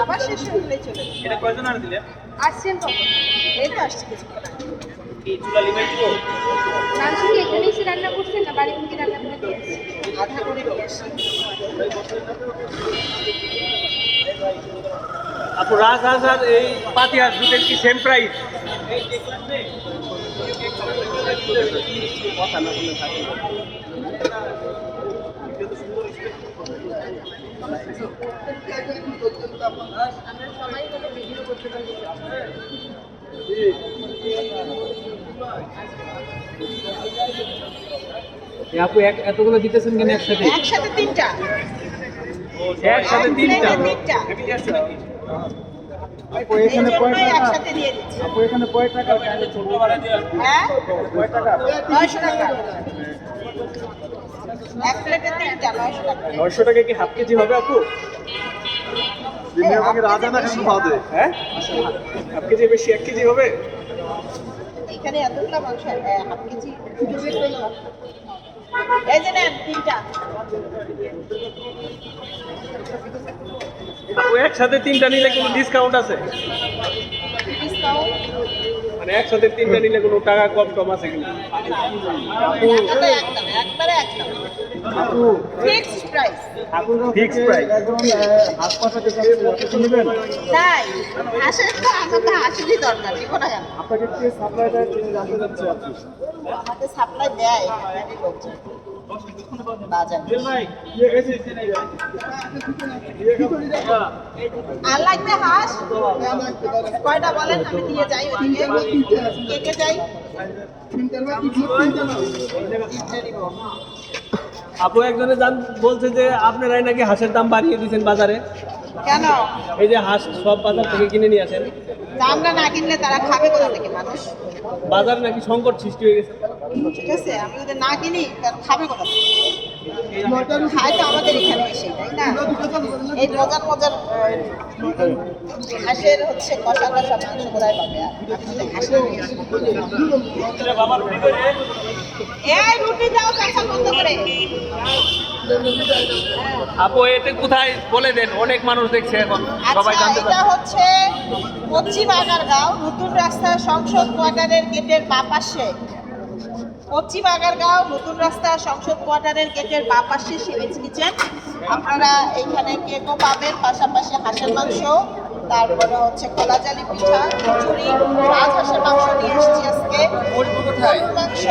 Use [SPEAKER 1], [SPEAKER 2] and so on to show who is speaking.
[SPEAKER 1] আবার শেষ হয়ে চলে যাবে।
[SPEAKER 2] এটা কয়জন আর দিলে?
[SPEAKER 1] আসছেন কখন? এই তো আসছে কিছুক্ষণ আগে।
[SPEAKER 2] এই চুলা লিমাই দিব?
[SPEAKER 1] মাংস কি এখানে এসে রান্না করছেন না বাড়ি থেকে রান্না করে দিয়ে আসছি? আধা করে দিয়ে আসছি।
[SPEAKER 2] আপু রাজহাঁস আর এই পাতিহাঁস দুটোর কি সেম প্রাইস? কথা না বললে থাকে না।
[SPEAKER 1] আমরা সবাই হলে ভিডিও করতে পারবো।
[SPEAKER 3] আপু এতগুলো দিতেছেন কেন একসাথে?
[SPEAKER 1] একসাথে তিনটা।
[SPEAKER 2] একসাথে তিনটা?
[SPEAKER 1] তিনটা।
[SPEAKER 3] আপু এখানে কয় টাকা?
[SPEAKER 1] একসাথে দিয়ে দিচ্ছি।
[SPEAKER 3] আপু এখানে কয় টাকা?
[SPEAKER 1] হ্যাঁ?
[SPEAKER 3] কয় টাকা?
[SPEAKER 1] 900 টাকা। এক প্লেটে তিনটা 900 টাকা।
[SPEAKER 2] 900 টাকা কি হাফ কেজি হবে আপু? হ্যাঁ হাফ কেজি বেশি 1 কেজি হবে?
[SPEAKER 1] এখানে এতগুলো মাংস হাফ কেজি। এই যে নেন তিনটা।
[SPEAKER 2] আপু একসাথে তিনটা নিলে কোনো ডিসকাউন্ট আছে?
[SPEAKER 1] ডিসকাউন্ট
[SPEAKER 2] মানে একসাথে তিনটা নিলে কোনো টাকা কম টম আছে কিনা?
[SPEAKER 1] টাকাটা একদম একবারে একদম
[SPEAKER 3] আপু
[SPEAKER 1] ফিক্সড প্রাইস।
[SPEAKER 3] আপুর
[SPEAKER 2] Fixed price.
[SPEAKER 3] একদম হাত পাশা দিতে নেবেন।
[SPEAKER 1] তাই আসলে তো আমাদের আসলেই দরকার দিব না কেন?
[SPEAKER 3] আপনাকে কে সাপ্লাই দেয় তিনি জানতে চাচ্ছি আপনি।
[SPEAKER 1] আমাদের সাপ্লাই দেয় এখানে লোকজন বাজার আর লাগবে হাঁস কয়টা বলেন আমি দিয়ে যাই ওদিকে কে কে যাই তিনটা নিব।
[SPEAKER 2] আপু একজনে বলছে যে আপনারাই নাকি হাঁসের দাম বাড়িয়ে দিয়েছেন বাজারে।
[SPEAKER 1] কেন
[SPEAKER 2] এই যে হাঁস সব বাজার থেকে কিনে নিয়ে আসেন,
[SPEAKER 1] দামটা না কিনলে তারা খাবে কোথা থেকে মানুষ?
[SPEAKER 2] বাজার নাকি সংকট সৃষ্টি হয়ে গেছে।
[SPEAKER 1] ঠিক আছে আমি যদি না কিনি তাহলে খাবে কোথা থেকে? খায় তো আমাদের এখানে এসে তাই না? এই মজার মজার হাঁসের হচ্ছে কষা কষা মাংস কোথায় পাবে? আর আপনাদের হাঁসের নিয়ে আসে। এই রুটি দাও পেঁচা বন্ধ করে।
[SPEAKER 2] আপু এতে কোথায় বলে দেন, অনেক মানুষ দেখছে এখন, সবাই
[SPEAKER 1] আচ্ছা
[SPEAKER 2] জানতে
[SPEAKER 1] এটা
[SPEAKER 2] পারে।
[SPEAKER 1] হচ্ছে পশ্চিম আগারগাঁও নতুন রাস্তা সংসদ কোয়ার্টারের গেটের বাঁ পাশে। পশ্চিম আগারগাঁও নতুন রাস্তা সংসদ কোয়ার্টারের গেটের বাঁ পাশে সিরিজ কিচেন। আপনারা এইখানে কেকও পাবেন, পাশাপাশি হাঁসের মাংস, তারপরে হচ্ছে খোলাজালি পিঠা, খিচুড়ি, রাজহাঁসের মাংস নিয়ে এসেছি আজকে, গরুর মাংস।